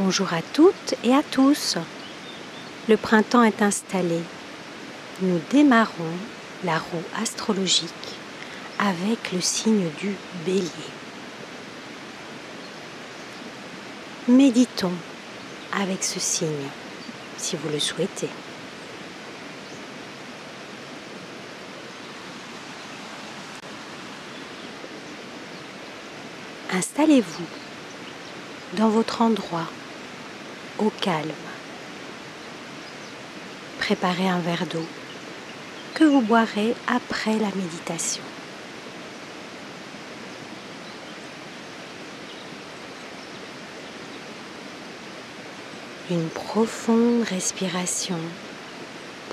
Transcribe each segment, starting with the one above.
Bonjour à toutes et à tous. Le printemps est installé. Nous démarrons la roue astrologique avec le signe du Bélier. Méditons avec ce signe, si vous le souhaitez. Installez-vous dans votre endroit, au calme. Préparez un verre d'eau que vous boirez après la méditation. Une profonde respiration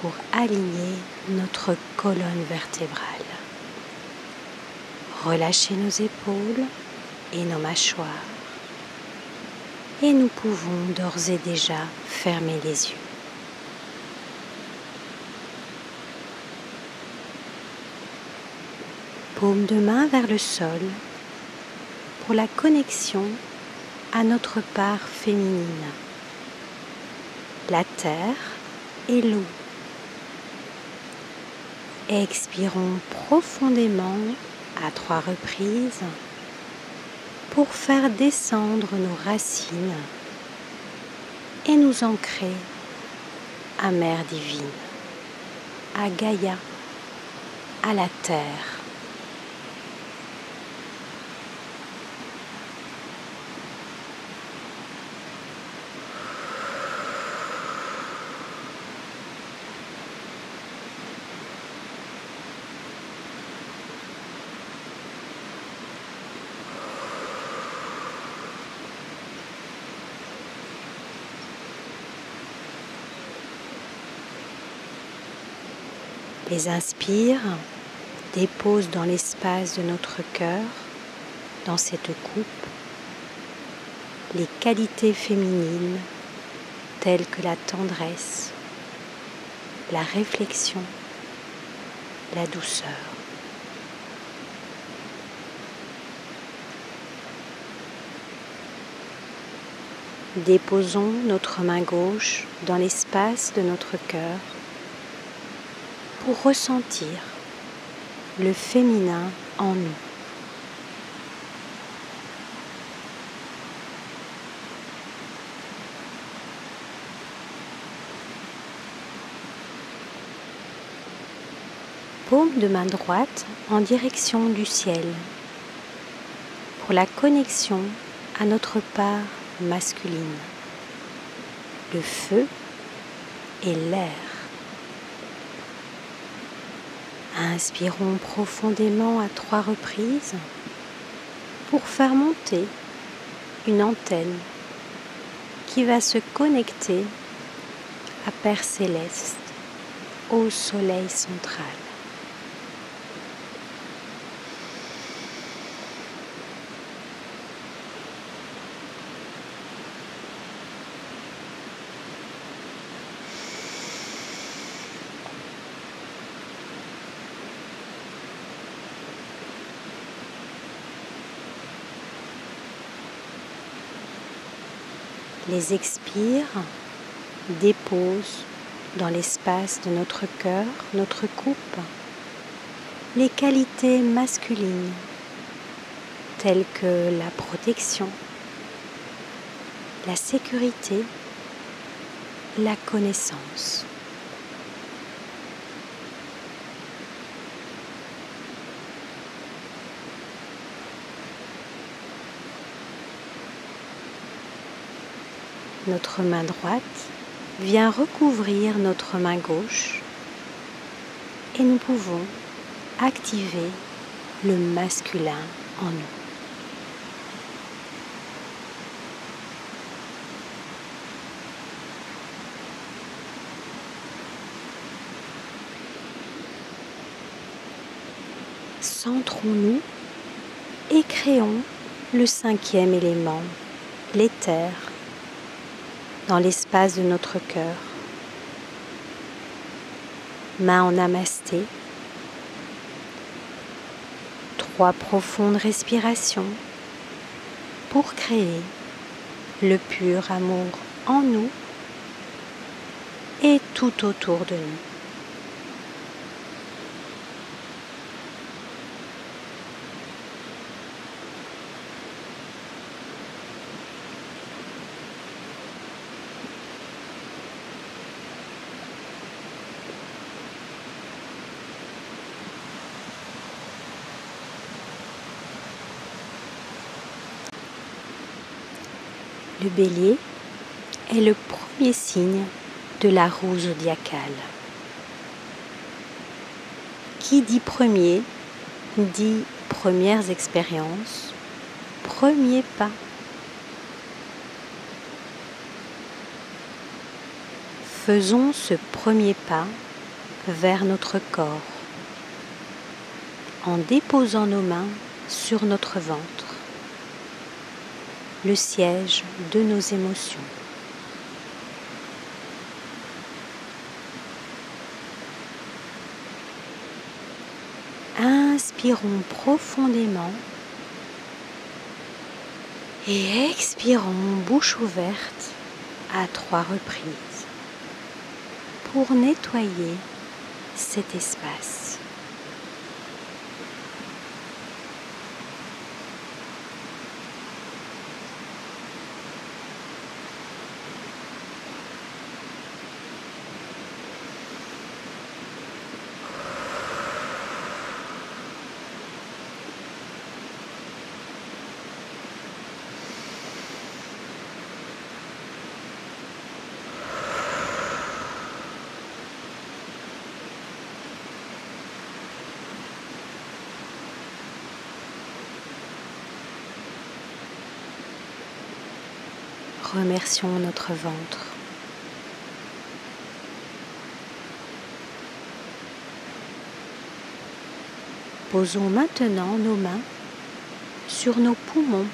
pour aligner notre colonne vertébrale. Relâchez nos épaules et nos mâchoires. Et nous pouvons d'ores et déjà fermer les yeux. Paume de main vers le sol pour la connexion à notre part féminine, la terre et l'eau. Expirons profondément à 3 reprises pour faire descendre nos racines et nous ancrer à Mère divine, à Gaïa, à la terre. Les inspires déposent dans l'espace de notre cœur, dans cette coupe, les qualités féminines telles que la tendresse, la réflexion, la douceur. Déposons notre main gauche dans l'espace de notre cœur pour ressentir le féminin en nous. Paume de main droite en direction du ciel pour la connexion à notre part masculine, le feu et l'air. Inspirons profondément à 3 reprises pour faire monter une antenne qui va se connecter à Père Céleste, au Soleil central. Les expires déposent dans l'espace de notre cœur, notre coupe, les qualités masculines telles que la protection, la sécurité, la connaissance. Notre main droite vient recouvrir notre main gauche et nous pouvons activer le masculin en nous. Centrons-nous et créons le 5e élément, l'éther, dans l'espace de notre cœur. Main en namasté. 3 profondes respirations pour créer le pur amour en nous et tout autour de nous. Le bélier est le premier signe de la roue zodiacale. Qui dit premier, dit premières expériences, premier pas. Faisons ce premier pas vers notre corps en déposant nos mains sur notre ventre, le siège de nos émotions. Inspirons profondément et expirons bouche ouverte à 3 reprises pour nettoyer cet espace. Remercions notre ventre. Posons maintenant nos mains sur nos poumons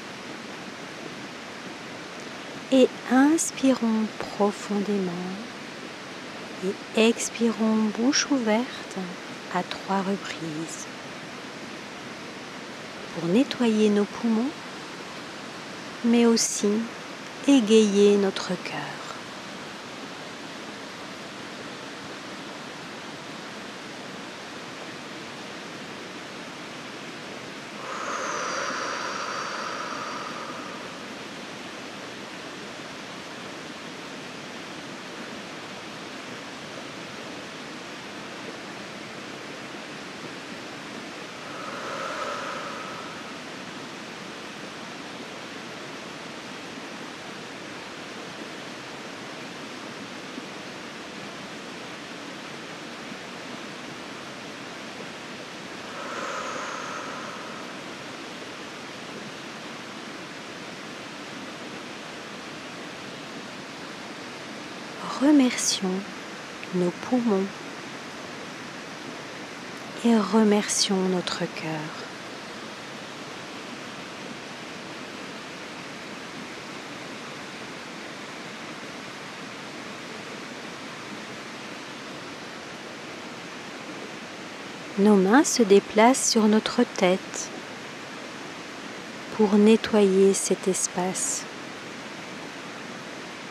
et inspirons profondément et expirons bouche ouverte à 3 reprises pour nettoyer nos poumons, mais aussi égayer notre cœur. Remercions nos poumons et remercions notre cœur. Nos mains se déplacent sur notre tête pour nettoyer cet espace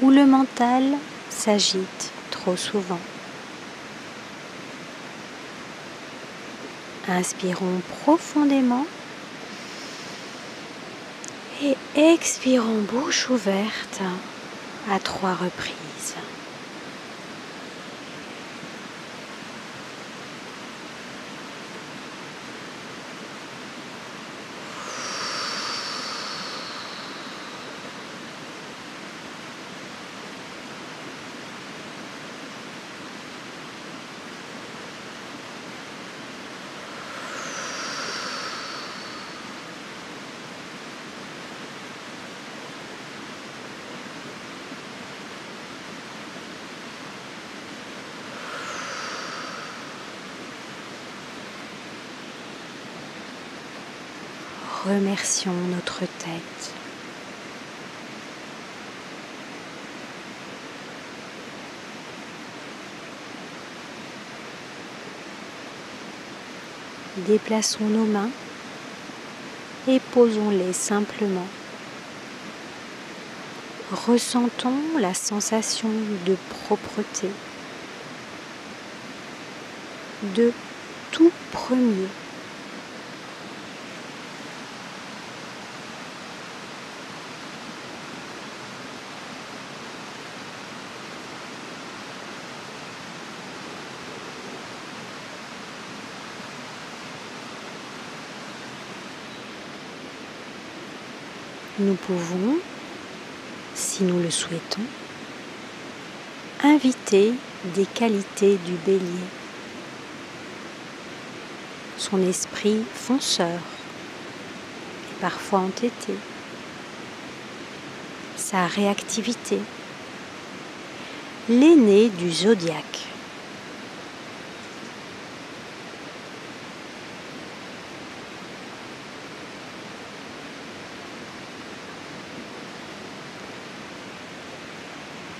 où le mental s'agite trop souvent. Inspirons profondément et expirons bouche ouverte à 3 reprises. Remercions notre tête. Déplaçons nos mains et posons-les simplement. Ressentons la sensation de propreté, de tout premier. Nous pouvons, si nous le souhaitons, inviter des qualités du bélier. Son esprit fonceur et parfois entêté, sa réactivité, l'aîné du zodiaque.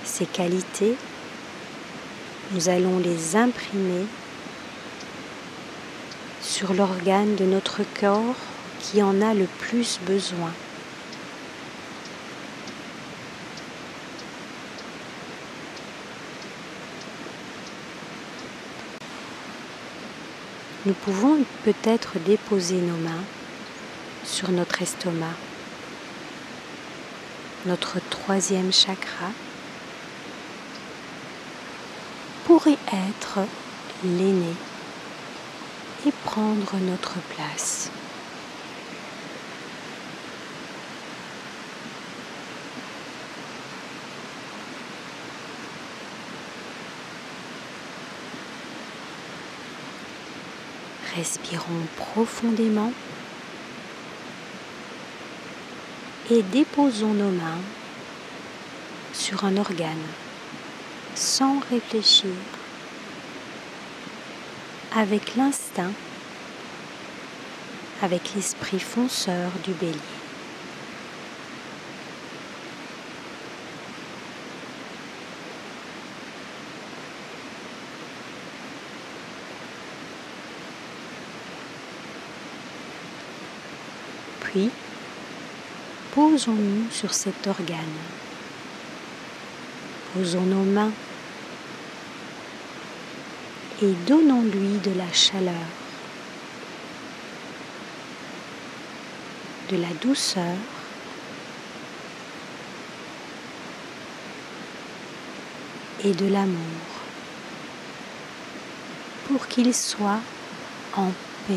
Ces qualités, nous allons les imprimer sur l'organe de notre corps qui en a le plus besoin. Nous pouvons peut-être déposer nos mains sur notre estomac, notre troisième chakra pourrait être l'aîné et prendre notre place. Respirons profondément et déposons nos mains sur un organe sans réfléchir, avec l'instinct, avec l'esprit fonceur du bélier. Puis, posons-nous sur cet organe. Posons nos mains et donnons-lui de la chaleur, de la douceur et de l'amour pour qu'il soit en paix.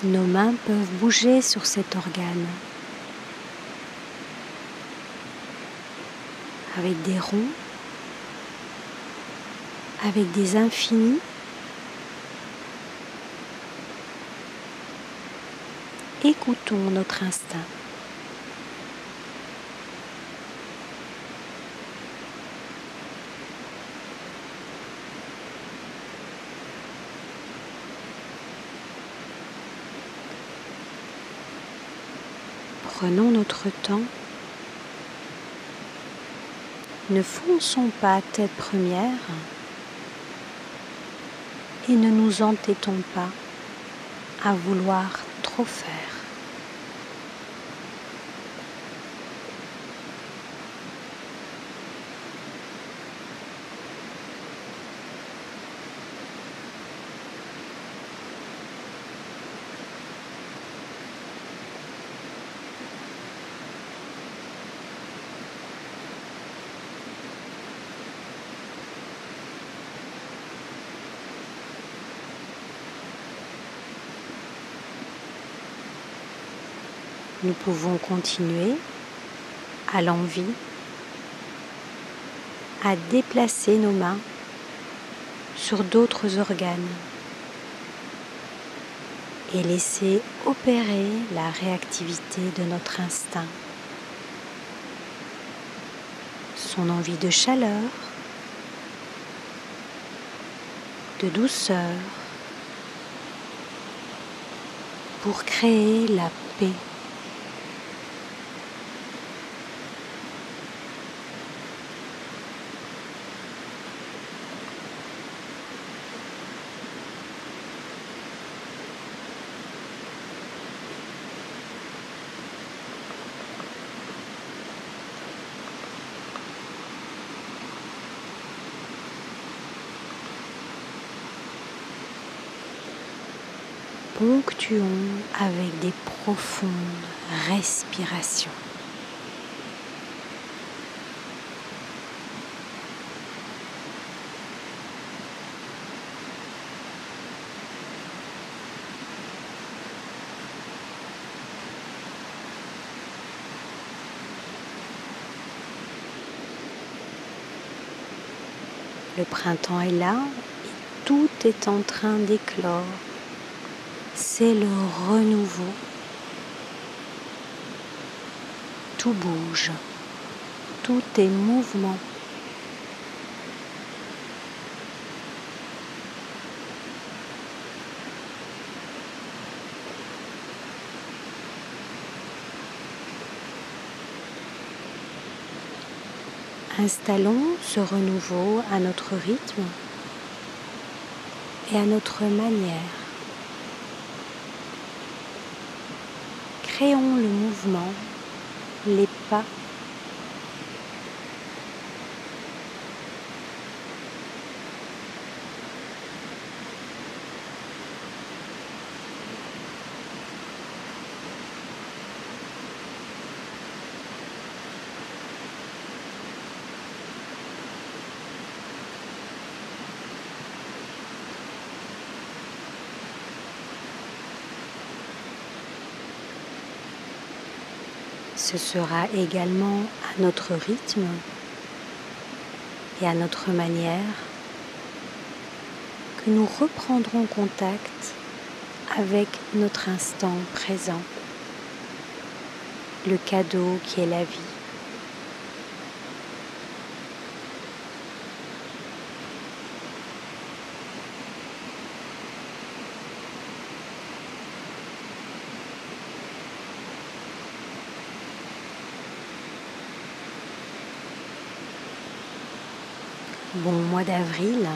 Nos mains peuvent bouger sur cet organe avec des ronds, avec des infinis. Écoutons notre instinct. Prenons notre temps. Ne fonçons pas tête première et ne nous entêtons pas à vouloir trop faire. Nous pouvons continuer à l'envie à déplacer nos mains sur d'autres organes et laisser opérer la réactivité de notre instinct. son envie de chaleur, de douceur, pour créer la paix. Ponctuons avec des profondes respirations. Le printemps est là et tout est en train d'éclore. C'est le renouveau. Tout bouge, tout est mouvement. Installons ce renouveau à notre rythme et à notre manière. Créons le mouvement, les pas. Ce sera également à notre rythme et à notre manière que nous reprendrons contact avec notre instant présent, le cadeau qui est la vie. Bon mois d'avril,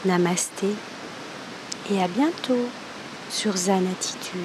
namasté et à bientôt sur Zen Attitude.